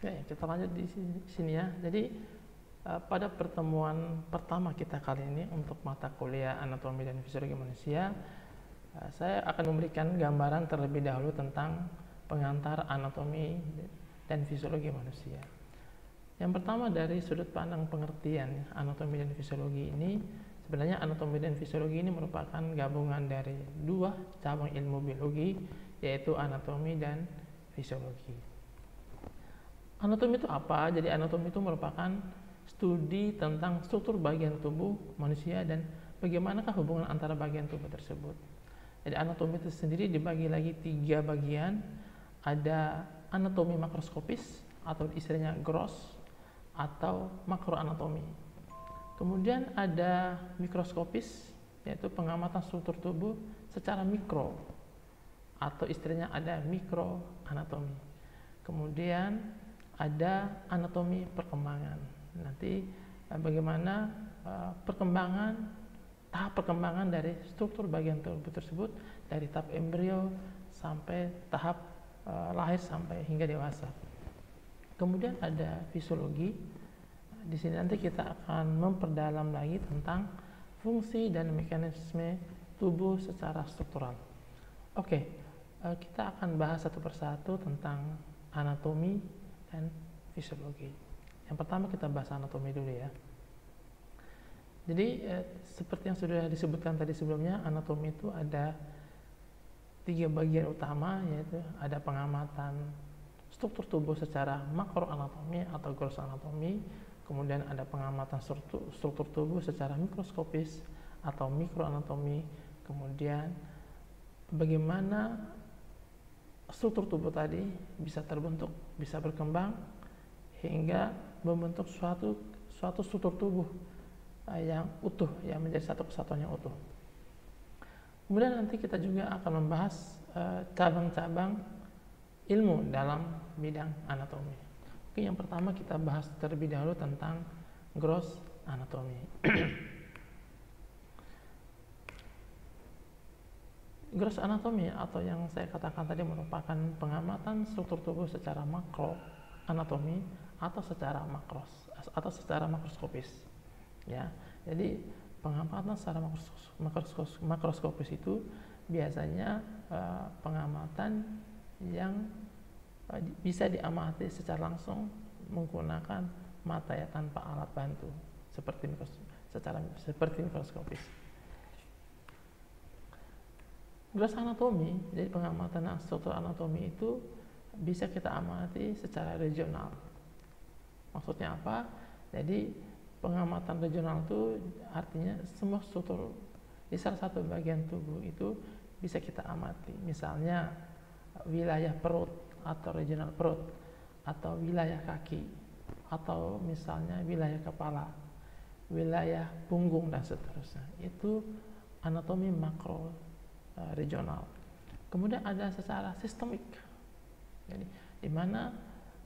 Ya, kita lanjut di sini ya. Jadi pada pertemuan pertama kita kali ini untuk mata kuliah anatomi dan fisiologi manusia, saya akan memberikan gambaran terlebih dahulu tentang pengantar anatomi dan fisiologi manusia. Yang pertama, dari sudut pandang pengertian anatomi dan fisiologi ini, sebenarnya anatomi dan fisiologi ini merupakan gabungan dari dua cabang ilmu biologi, yaitu anatomi dan fisiologi. Anatomi itu apa? Jadi anatomi itu merupakan studi tentang struktur bagian tubuh manusia dan bagaimanakah hubungan antara bagian tubuh tersebut. Jadi anatomi itu sendiri dibagi lagi 3 bagian. Ada anatomi makroskopis atau istilahnya gross atau makroanatomi. Kemudian ada mikroskopis, yaitu pengamatan struktur tubuh secara mikro atau istilahnya ada mikroanatomi. Kemudian ada anatomi perkembangan. Nanti bagaimana tahap perkembangan dari struktur bagian tubuh tersebut dari tahap embrio sampai tahap lahir sampai hingga dewasa. Kemudian ada fisiologi. Di sini nanti kita akan memperdalam lagi tentang fungsi dan mekanisme tubuh secara struktural. Oke, kita akan bahas satu persatu tentang anatomi dan fisiologi. Yang pertama kita bahas anatomi dulu ya. Jadi seperti yang sudah disebutkan tadi sebelumnya, anatomi itu ada 3 bagian utama, yaitu ada pengamatan struktur tubuh secara makroanatomi atau gross anatomi, kemudian ada pengamatan struktur tubuh secara mikroskopis atau mikroanatomi, kemudian bagaimana struktur tubuh tadi bisa terbentuk, bisa berkembang hingga membentuk suatu struktur tubuh yang utuh, yang menjadi satu kesatuan yang utuh. Kemudian nanti kita juga akan membahas cabang-cabang ilmu dalam bidang anatomi. Oke, yang pertama kita bahas terlebih dahulu tentang gross anatomi. Gross anatomi atau yang saya katakan tadi merupakan pengamatan struktur tubuh secara makro anatomi atau secara makroskopis. Ya, jadi pengamatan secara makroskopis itu biasanya pengamatan yang bisa diamati secara langsung menggunakan mata ya, tanpa alat bantu seperti mikroskopis. Gross anatomi, jadi pengamatan struktur anatomi itu bisa kita amati secara regional. Maksudnya apa? Jadi pengamatan regional itu artinya semua struktur di salah satu bagian tubuh itu bisa kita amati. Misalnya wilayah perut atau regional perut, atau wilayah kaki, atau misalnya wilayah kepala, wilayah punggung dan seterusnya. Itu anatomi makro regional. Kemudian ada secara sistemik, jadi di mana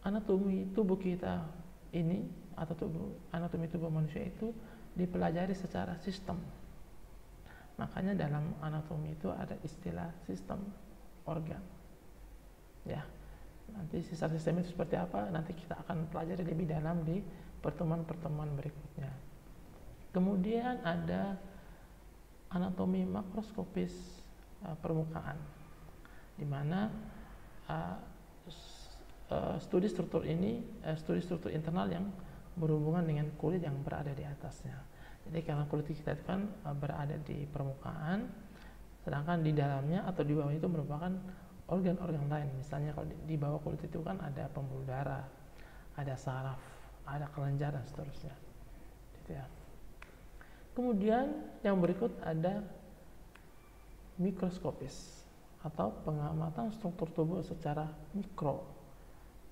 anatomi tubuh kita ini atau anatomi tubuh manusia itu dipelajari secara sistem. Makanya dalam anatomi itu ada istilah sistem organ. Ya, nanti secara sistem itu seperti apa nanti kita akan pelajari lebih dalam di pertemuan-pertemuan berikutnya. Kemudian ada anatomi makroskopis permukaan, di mana studi struktur internal yang berhubungan dengan kulit yang berada di atasnya. Jadi karena kulit kita itu kan berada di permukaan, sedangkan di dalamnya atau di bawahnya itu merupakan organ-organ lain. Misalnya kalau di bawah kulit itu kan ada pembuluh darah, ada saraf, ada kelenjar dan seterusnya. Gitu ya. Kemudian yang berikut ada mikroskopis atau pengamatan struktur tubuh secara mikro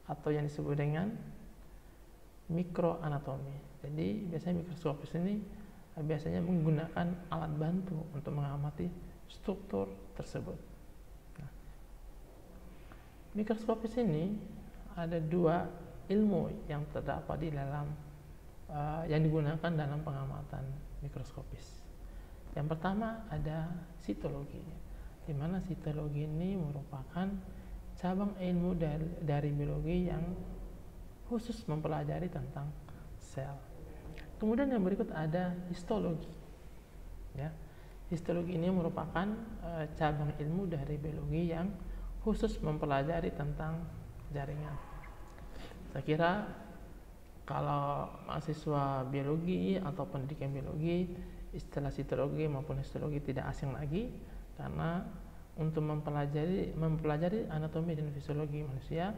atau yang disebut dengan mikroanatomi. Jadi biasanya mikroskopis ini biasanya menggunakan alat bantu untuk mengamati struktur tersebut. Nah, mikroskopis ini ada 2 ilmu yang terdapat di dalam yang digunakan dalam pengamatan mikroskopis. Yang pertama ada sitologi, di mana sitologi ini merupakan cabang ilmu dari biologi yang khusus mempelajari tentang sel. Kemudian yang berikut ada histologi. Ya, histologi ini merupakan cabang ilmu dari biologi yang khusus mempelajari tentang jaringan. Saya kira kalau mahasiswa biologi atau pendidikan biologi, istilah sitologi maupun histologi tidak asing lagi, karena untuk mempelajari anatomi dan fisiologi manusia,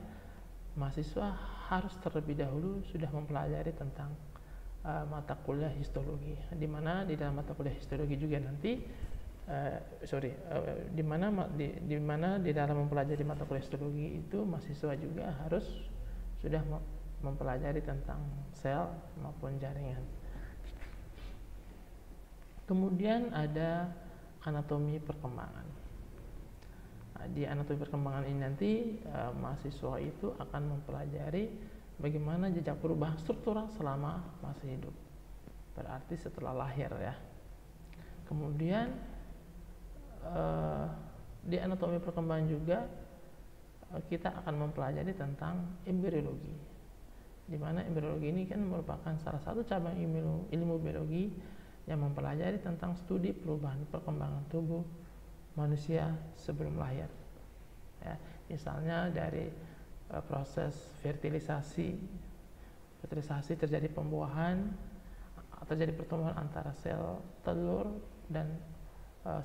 mahasiswa harus terlebih dahulu sudah mempelajari tentang mata kuliah histologi, di mana di dalam mata kuliah histologi juga nanti di mana di dalam mempelajari mata kuliah histologi itu mahasiswa juga harus sudah mempelajari tentang sel maupun jaringan. Kemudian ada anatomi perkembangan. Nah, di anatomi perkembangan ini nanti mahasiswa itu akan mempelajari bagaimana jejak perubahan struktural selama masih hidup, berarti setelah lahir ya. Kemudian di anatomi perkembangan juga kita akan mempelajari tentang embriologi, di mana embriologi ini kan merupakan salah satu cabang ilmu biologi yang mempelajari tentang studi perubahan perkembangan tubuh manusia sebelum lahir. Ya, misalnya dari proses fertilisasi terjadi pembuahan, terjadi pertemuan antara sel telur dan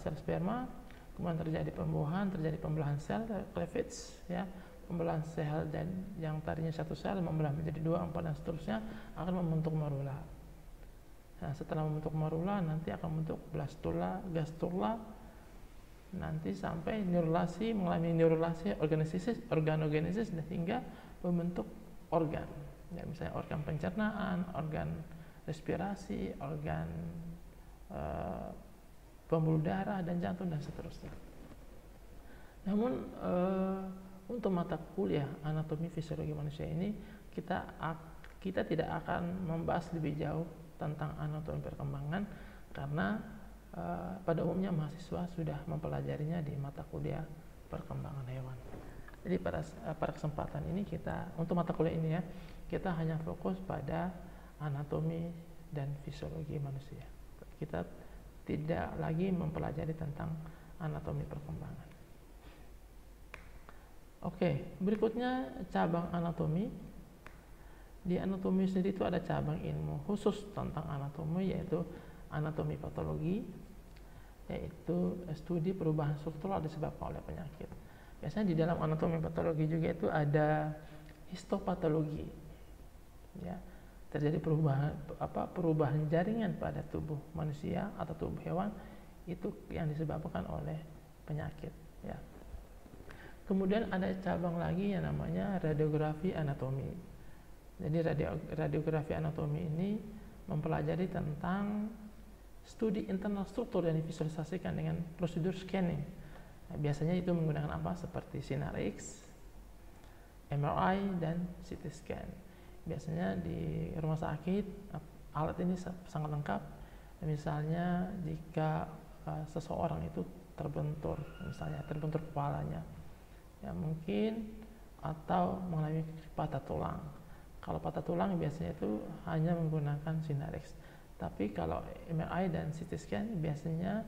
sel sperma, kemudian terjadi pembuahan, terjadi pembelahan sel cleavage, ya, pembelahan sel dan yang tadinya satu sel membelah menjadi 2, 4 dan seterusnya akan membentuk morula. Nah, setelah membentuk morula nanti akan membentuk blastula, gastrula, nanti sampai neurulasi, mengalami neurulasi, organogenesis dan hingga membentuk organ. Ya, misalnya organ pencernaan, organ respirasi, organ pembuluh darah dan jantung dan seterusnya. Namun untuk mata kuliah anatomi fisiologi manusia ini kita tidak akan membahas lebih jauh tentang anatomi perkembangan, karena pada umumnya mahasiswa sudah mempelajarinya di mata kuliah perkembangan hewan. Jadi pada kesempatan ini untuk mata kuliah ini ya, kita hanya fokus pada anatomi dan fisiologi manusia. Kita tidak lagi mempelajari tentang anatomi perkembangan. Oke, berikutnya cabang anatomi. Di anatomi sendiri itu ada cabang ilmu khusus tentang anatomi, yaitu anatomi patologi, yaitu studi perubahan struktural disebabkan oleh penyakit. Biasanya di dalam anatomi patologi juga itu ada histopatologi, ya, terjadi perubahan jaringan pada tubuh manusia atau tubuh hewan itu yang disebabkan oleh penyakit, ya. Kemudian ada cabang lagi yang namanya radiografi anatomi. Jadi radiografi anatomi ini mempelajari tentang studi internal struktur yang divisualisasikan dengan prosedur scanning. Nah, biasanya itu menggunakan apa? Seperti sinar X, MRI, dan CT scan. Biasanya di rumah sakit alat ini sangat lengkap. Misalnya jika seseorang itu terbentur, misalnya terbentur kepalanya, ya mungkin, atau mengalami patah tulang. Kalau patah tulang biasanya itu hanya menggunakan sinar X. Tapi kalau MRI dan CT scan biasanya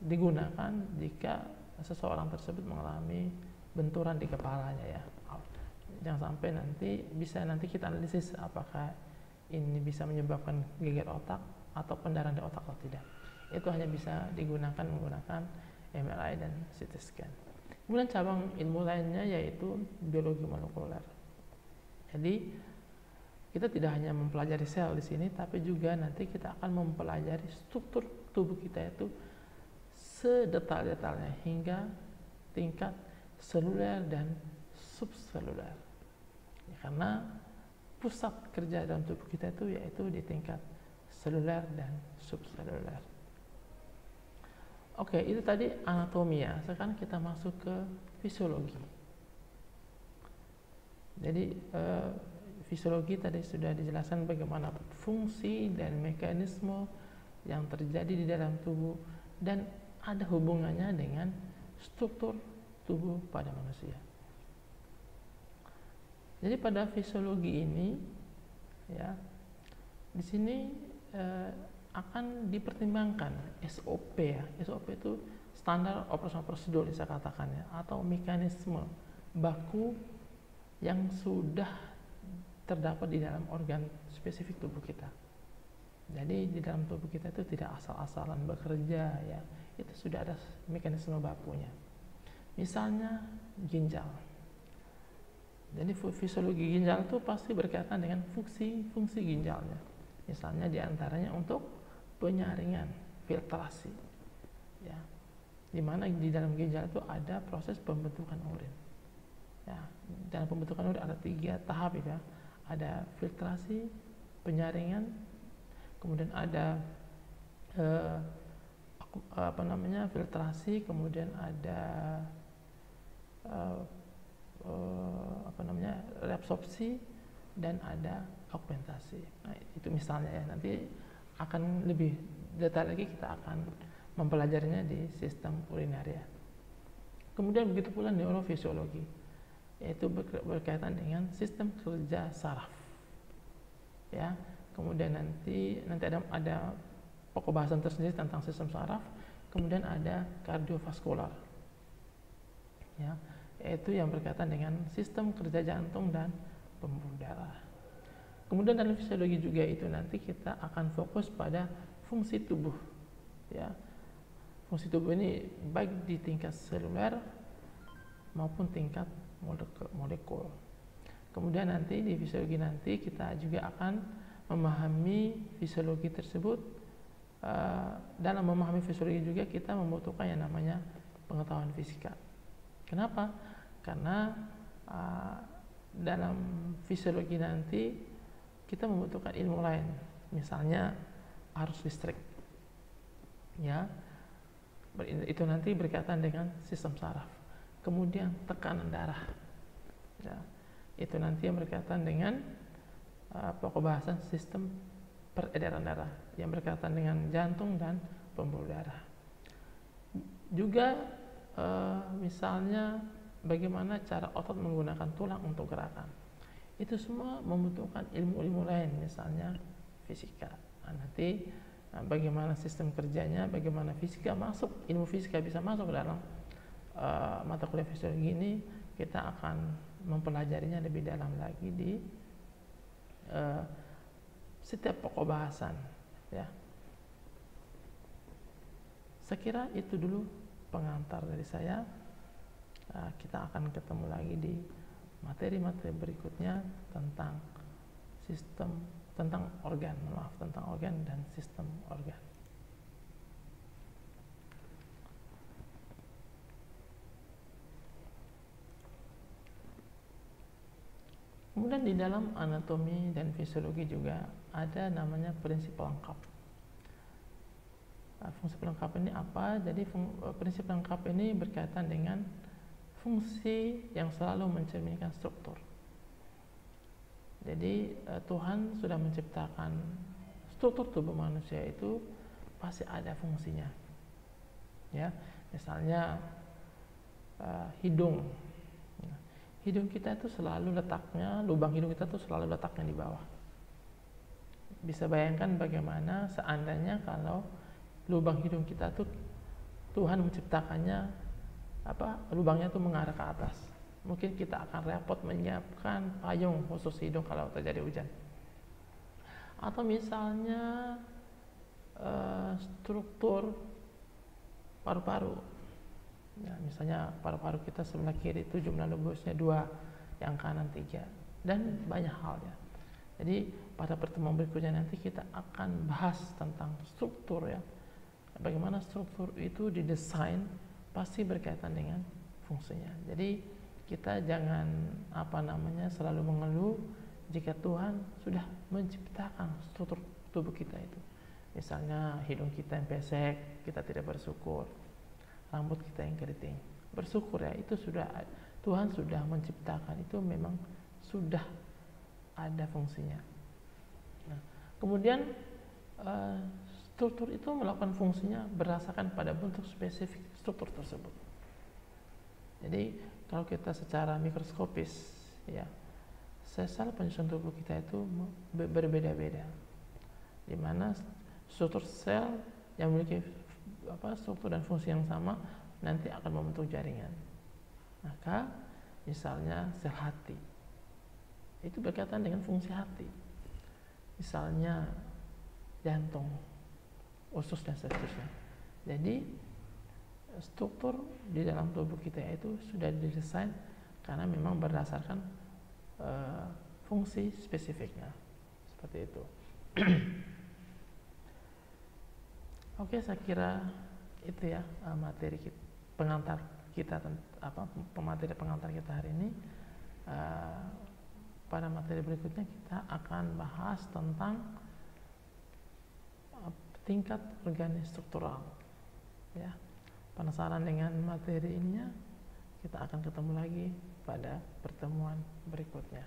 digunakan jika seseorang tersebut mengalami benturan di kepalanya, ya. Jangan sampai nanti kita analisis apakah ini bisa menyebabkan geger otak atau pendarahan di otak atau tidak. Itu hanya bisa digunakan menggunakan MRI dan CT scan. Kemudian cabang ilmu lainnya yaitu biologi molekuler. Jadi kita tidak hanya mempelajari sel di sini, tapi juga nanti kita akan mempelajari struktur tubuh kita itu sedetail-detailnya hingga tingkat seluler dan subseluler. Ya, karena pusat kerja dalam tubuh kita itu yaitu di tingkat seluler dan subseluler. Oke, itu tadi anatomi ya. Sekarang kita masuk ke fisiologi. Jadi fisiologi tadi sudah dijelaskan bagaimana fungsi dan mekanisme yang terjadi di dalam tubuh dan ada hubungannya dengan struktur tubuh pada manusia. Jadi pada fisiologi ini, ya, di sini akan dipertimbangkan SOP ya. SOP itu standar operasional prosedur bisa katakan ya, atau mekanisme baku yang sudah terdapat di dalam organ spesifik tubuh kita. Jadi di dalam tubuh kita itu tidak asal-asalan bekerja ya. Itu sudah ada mekanisme bakunya. Misalnya ginjal. Jadi fisiologi ginjal itu pasti berkaitan dengan fungsi ginjalnya. Misalnya diantaranya untuk penyaringan, filtrasi, ya. Dimana di dalam ginjal itu ada proses pembentukan urin. Ya, dalam pembentukan urin ada 3 tahap ya. Ada filtrasi, penyaringan, kemudian ada filtrasi, kemudian ada reabsorpsi, dan ada augmentasi. Nah, itu misalnya ya, nanti akan lebih detail lagi kita akan mempelajarinya di sistem urinaria. Kemudian begitu pula neurofisiologi, yaitu berkaitan dengan sistem kerja saraf. Ya, kemudian nanti ada pokok bahasan tersendiri tentang sistem saraf. Kemudian ada kardiovaskular, ya, yaitu yang berkaitan dengan sistem kerja jantung dan pembuluh darah. Kemudian dalam fisiologi juga itu nanti kita akan fokus pada fungsi tubuh, ya. Fungsi tubuh ini baik di tingkat seluler maupun tingkat molekul. Kemudian nanti di fisiologi nanti kita juga akan memahami fisiologi tersebut. Dalam memahami fisiologi juga kita membutuhkan yang namanya pengetahuan fisika. Kenapa? Karena dalam fisiologi nanti kita membutuhkan ilmu lain, misalnya arus listrik, ya, itu nanti berkaitan dengan sistem saraf. Kemudian tekanan darah, ya, itu nanti yang berkaitan dengan pokok bahasan sistem peredaran darah yang berkaitan dengan jantung dan pembuluh darah. Juga misalnya bagaimana cara otot menggunakan tulang untuk gerakan. Itu semua membutuhkan ilmu-ilmu lain, misalnya fisika. Nah, nanti bagaimana sistem kerjanya, bagaimana fisika masuk, ilmu fisika bisa masuk dalam mata kuliah fisiologi ini, kita akan mempelajarinya lebih dalam lagi di setiap pokok bahasan, ya. Saya kira itu dulu pengantar dari saya. Kita akan ketemu lagi di materi-materi berikutnya tentang organ dan sistem organ. Kemudian di dalam anatomi dan fisiologi juga ada namanya prinsip pelengkap. Fungsi pelengkap ini apa? Jadi prinsip pelengkap ini berkaitan dengan fungsi yang selalu mencerminkan struktur. Jadi Tuhan sudah menciptakan struktur tubuh manusia itu pasti ada fungsinya. Ya, misalnya hidung. Hidung kita itu selalu letaknya, lubang hidung kita itu selalu letaknya di bawah. Bisa bayangkan bagaimana seandainya kalau lubang hidung kita tuh Tuhan menciptakannya lubangnya itu mengarah ke atas. Mungkin kita akan repot menyiapkan payung khusus hidung kalau terjadi hujan. Atau misalnya struktur paru-paru. Ya, misalnya paru-paru kita sebelah kiri itu jumlah lubusnya 2, yang kanan 3, dan banyak hal ya. Jadi pada pertemuan berikutnya nanti kita akan bahas tentang struktur ya. Bagaimana struktur itu didesain pasti berkaitan dengan fungsinya. Jadi kita jangan selalu mengeluh jika Tuhan sudah menciptakan struktur tubuh kita itu. Misalnya hidung kita yang pesek, kita tidak bersyukur. Rambut kita yang keriting, bersyukur ya, itu sudah Tuhan sudah menciptakan, itu memang sudah ada fungsinya. Nah, kemudian struktur itu melakukan fungsinya berdasarkan pada bentuk spesifik struktur tersebut. Jadi kalau kita secara mikroskopis ya sel penyusun tubuh kita itu berbeda-beda, di mana struktur sel yang memiliki struktur dan fungsi yang sama nanti akan membentuk jaringan. Maka misalnya sel hati itu berkaitan dengan fungsi hati, misalnya jantung, usus dan seterusnya. Jadi struktur di dalam tubuh kita itu sudah didesain karena memang berdasarkan fungsi spesifiknya, seperti itu. Oke, saya kira itu ya materi pengantar kita, pemateri pengantar kita hari ini. Pada materi berikutnya kita akan bahas tentang tingkat organis struktural. Ya, penasaran dengan materi ininya? Kita akan ketemu lagi pada pertemuan berikutnya.